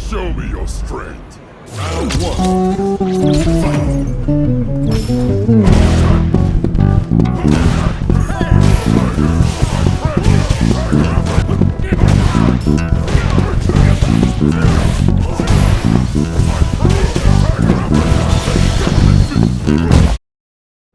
Show me your strength. Round one. Fight.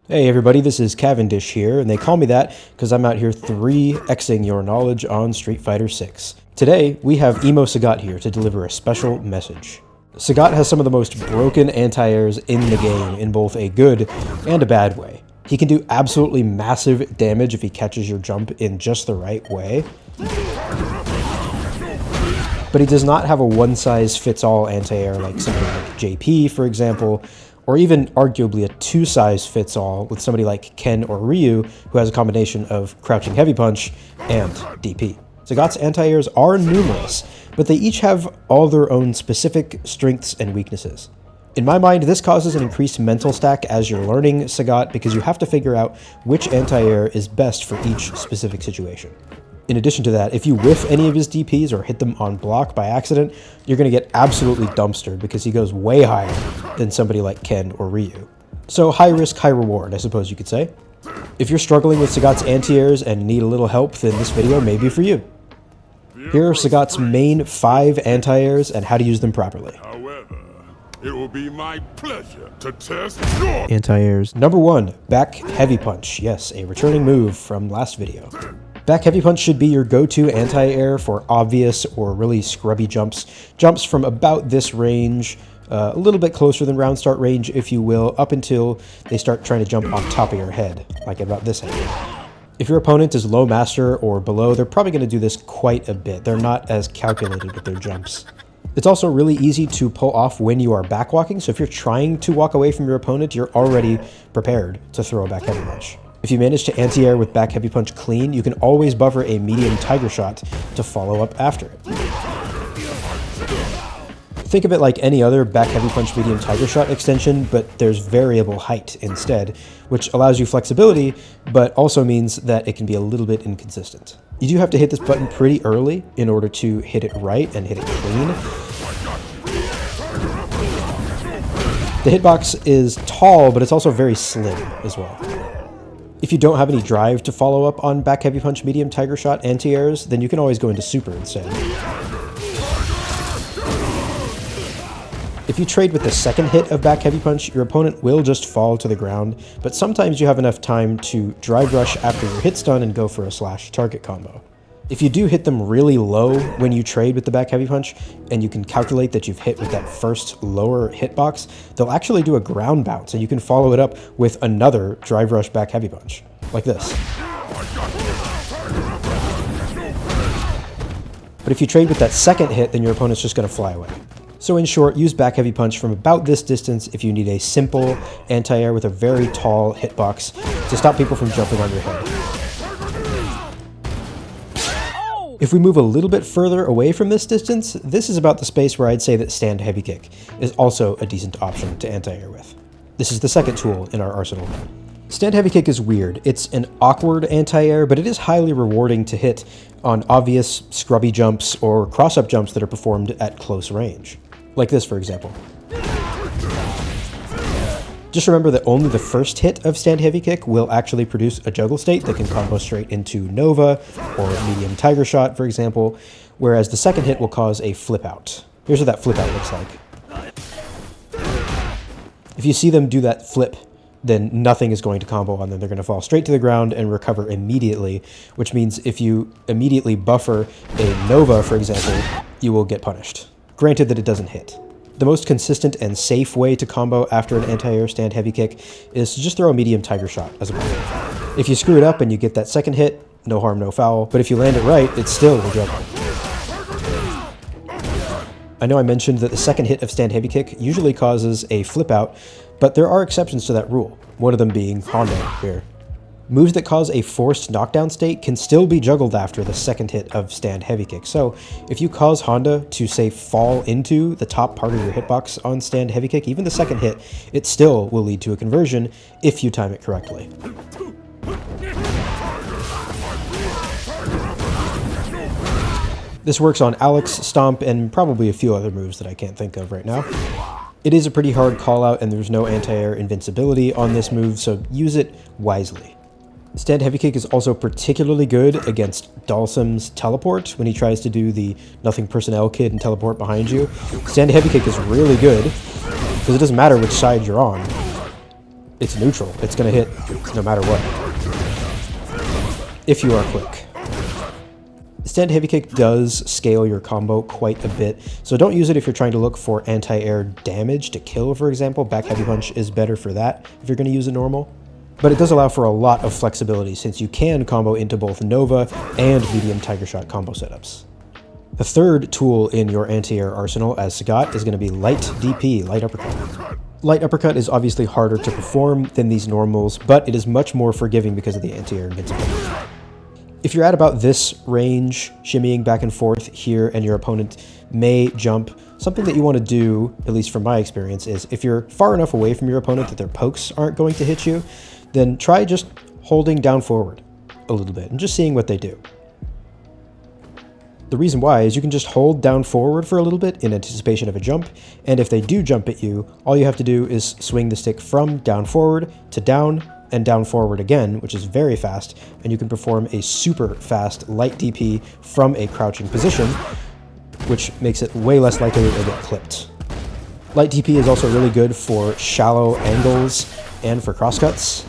Hey everybody, this is Cavendish here, and they call me that because I'm out here 3xing your knowledge on Street Fighter 6. Today, we have Emo Sagat here to deliver a special message. Sagat has some of the most broken anti-airs in the game in both a good and a bad way. He can do absolutely massive damage if he catches your jump in just the right way. But he does not have a one-size-fits-all anti-air like somebody like JP, for example, or even arguably a two-size-fits-all with somebody like Ken or Ryu, who has a combination of crouching heavy punch and DP. Sagat's anti-airs are numerous, but they each have all their own specific strengths and weaknesses. In my mind, this causes an increased mental stack as you're learning Sagat because you have to figure out which anti-air is best for each specific situation. In addition to that, if you whiff any of his DPs or hit them on block by accident, you're going to get absolutely dumpstered because he goes way higher than somebody like Ken or Ryu. So high risk, high reward, I suppose you could say. If you're struggling with Sagat's anti-airs and need a little help, then this video may be for you. Here are Sagat's main 5 anti-airs and how to use them properly. However, it will be my pleasure to test your Anti-airs. Number 1, back heavy punch. Yes, a returning move from last video. Back heavy punch should be your go-to anti-air for obvious or really scrubby jumps. Jumps from about this range, a little bit closer than round start range, if you will, up until they start trying to jump on top of your head, like about this angle. If your opponent is low master or below, they're probably going to do this quite a bit. They're not as calculated with their jumps. It's also really easy to pull off when you are back walking, so if you're trying to walk away from your opponent, you're already prepared to throw a back heavy punch. If you manage to anti-air with back heavy punch clean, you can always buffer a medium tiger shot to follow up after it. Think of it like any other back heavy punch medium tiger shot extension, but there's variable height instead, which allows you flexibility, but also means that it can be a little bit inconsistent. You do have to hit this button pretty early in order to hit it right and hit it clean. The hitbox is tall, but it's also very slim as well. If you don't have any drive to follow up on back heavy punch medium tiger shot anti-airs, then you can always go into super instead. If you trade with the second hit of back heavy punch, your opponent will just fall to the ground, but sometimes you have enough time to drive rush after your hit's done and go for a slash target combo. If you do hit them really low when you trade with the back heavy punch, and you can calculate that you've hit with that first lower hitbox, they'll actually do a ground bounce, and you can follow it up with another drive rush back heavy punch, like this. But if you trade with that second hit, then your opponent's just going to fly away. So in short, use back heavy punch from about this distance if you need a simple anti-air with a very tall hitbox to stop people from jumping on your head. If we move a little bit further away from this distance, this is about the space where I'd say that stand heavy kick is also a decent option to anti-air with. This is the second tool in our arsenal. Stand heavy kick is weird. It's an awkward anti-air, but it is highly rewarding to hit on obvious scrubby jumps or cross-up jumps that are performed at close range. Like this, for example. Just remember that only the first hit of stand heavy kick will actually produce a juggle state that can combo straight into Nova or medium tiger shot, for example, whereas the second hit will cause a flip out. Here's what that flip out looks like. If you see them do that flip, then nothing is going to combo on them. They're going to fall straight to the ground and recover immediately, which means if you immediately buffer a Nova, for example, you will get punished. Granted that it doesn't hit. The most consistent and safe way to combo after an anti-air stand heavy kick is to just throw a medium tiger shot as a buffer. If you screw it up and you get that second hit, no harm, no foul, but if you land it right, it's still a juggle. I know I mentioned that the second hit of stand heavy kick usually causes a flip out, but there are exceptions to that rule, one of them being Honda here. Moves that cause a forced knockdown state can still be juggled after the second hit of stand heavy kick. So if you cause Honda to, say, fall into the top part of your hitbox on stand heavy kick, even the second hit, it still will lead to a conversion if you time it correctly. This works on Alex, Stomp, and probably a few other moves that I can't think of right now. It is a pretty hard call out, and there's no anti-air invincibility on this move, so use it wisely. Stand heavy kick is also particularly good against Dalsim's teleport when he tries to do the nothing personnel kid and teleport behind you. Stand heavy kick is really good because it doesn't matter which side you're on. It's neutral. It's going to hit no matter what, if you are quick. Stand heavy kick does scale your combo quite a bit, so don't use it if you're trying to look for anti-air damage to kill, for example. Back heavy punch is better for that if you're going to use a normal. But it does allow for a lot of flexibility since you can combo into both Nova and medium Tiger Shot combo setups. The third tool in your anti-air arsenal as Sagat is going to be light DP, light uppercut. Light uppercut is obviously harder to perform than these normals, but it is much more forgiving because of the anti-air invincibility. If you're at about this range, shimmying back and forth here, and your opponent may jump, something that you want to do, at least from my experience, is if you're far enough away from your opponent that their pokes aren't going to hit you, then try just holding down forward a little bit and just seeing what they do. The reason why is you can just hold down forward for a little bit in anticipation of a jump, and if they do jump at you, all you have to do is swing the stick from down forward to down and down forward again, which is very fast, and you can perform a super fast light DP from a crouching position, which makes it way less likely to get clipped. Light DP is also really good for shallow angles and for crosscuts.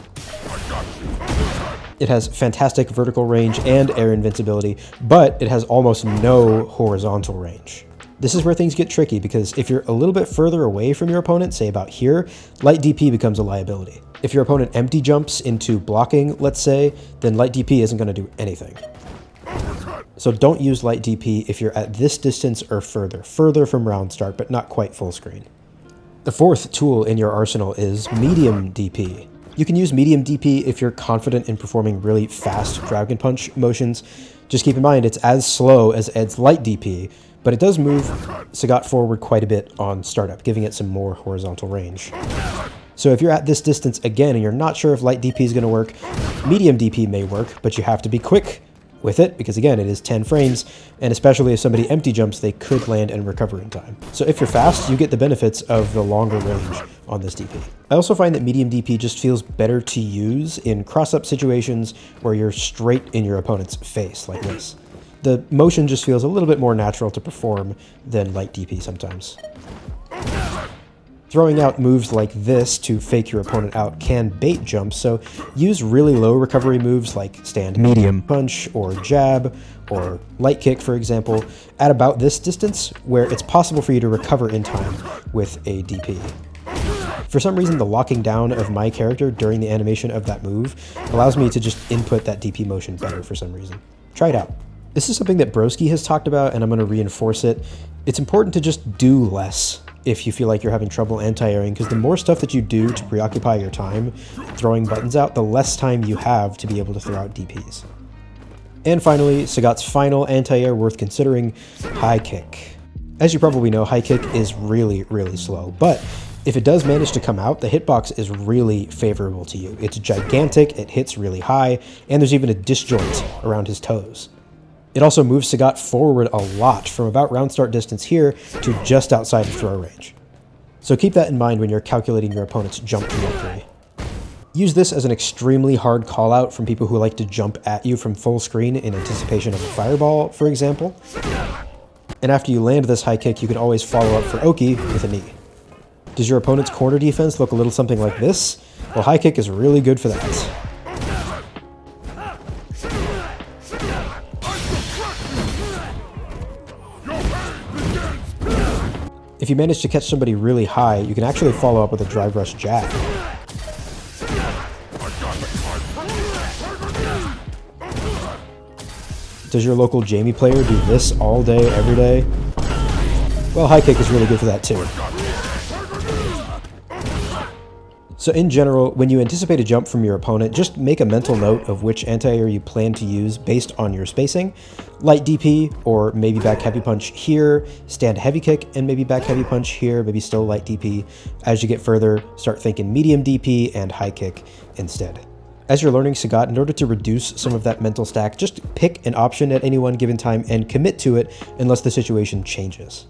It has fantastic vertical range and air invincibility, but it has almost no horizontal range. This is where things get tricky because if you're a little bit further away from your opponent, say about here, light DP becomes a liability. If your opponent empty jumps into blocking, let's say, then light DP isn't going to do anything. So don't use light DP if you're at this distance or further from round start, but not quite full screen. The fourth tool in your arsenal is medium DP. You can use medium DP if you're confident in performing really fast Dragon Punch motions. Just keep in mind it's as slow as Ed's light DP, but it does move Sagat forward quite a bit on startup, giving it some more horizontal range. So if you're at this distance again and you're not sure if light DP is going to work, medium DP may work, but you have to be quick with it because again it is 10 frames, and especially if somebody empty jumps they could land and recover in time. So if you're fast, you get the benefits of the longer range on this DP. I also find that medium DP just feels better to use in cross-up situations where you're straight in your opponent's face like this. The motion just feels a little bit more natural to perform than light DP sometimes. Throwing out moves like this to fake your opponent out can bait jumps, so use really low recovery moves like stand medium punch or jab or light kick, for example, at about this distance where it's possible for you to recover in time with a DP. For some reason, the locking down of my character during the animation of that move allows me to just input that DP motion better for some reason. Try it out. This is something that Broski has talked about, and I'm going to reinforce it. It's important to just do less if you feel like you're having trouble anti-airing, because the more stuff that you do to preoccupy your time throwing buttons out, the less time you have to be able to throw out DPs. And finally, Sagat's final anti-air worth considering, high kick. As you probably know, high kick is really, really slow, but if it does manage to come out, the hitbox is really favorable to you. It's gigantic, it hits really high, and there's even a disjoint around his toes. It also moves Sagat forward a lot from about round start distance here to just outside of throw range. So keep that in mind when you're calculating your opponent's jump trajectory. Use this as an extremely hard call out from people who like to jump at you from full screen in anticipation of a fireball, for example. And after you land this high kick, you can always follow up for Oki with a knee. Does your opponent's corner defense look a little something like this? Well, high kick is really good for that. If you manage to catch somebody really high, you can actually follow up with a drive rush jab. Does your local Jamie player do this all day, every day? Well, high kick is really good for that too. So in general, when you anticipate a jump from your opponent, just make a mental note of which anti-air you plan to use based on your spacing. Light DP, or maybe back heavy punch here, stand heavy kick, and maybe back heavy punch here, maybe still light DP. As you get further, start thinking medium DP and high kick instead. As you're learning Sagat, in order to reduce some of that mental stack, just pick an option at any one given time and commit to it unless the situation changes.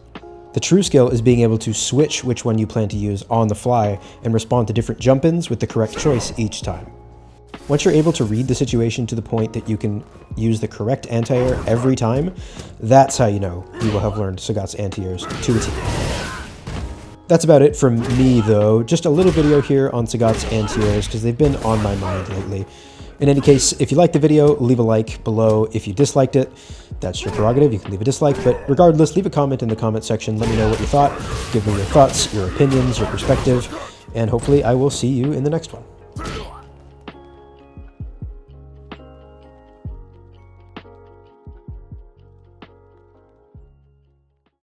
The true skill is being able to switch which one you plan to use on the fly and respond to different jump-ins with the correct choice each time. Once you're able to read the situation to the point that you can use the correct anti-air every time, that's how you know you will have learned Sagat's anti-airs to a T. That's about it from me, though. Just a little video here on Sagat's anti-airs because they've been on my mind lately. In any case, if you liked the video, leave a like below. If you disliked it, that's your prerogative. You can leave a dislike, but regardless, leave a comment in the comment section. Let me know what you thought. Give me your thoughts, your opinions, your perspective, and hopefully I will see you in the next one.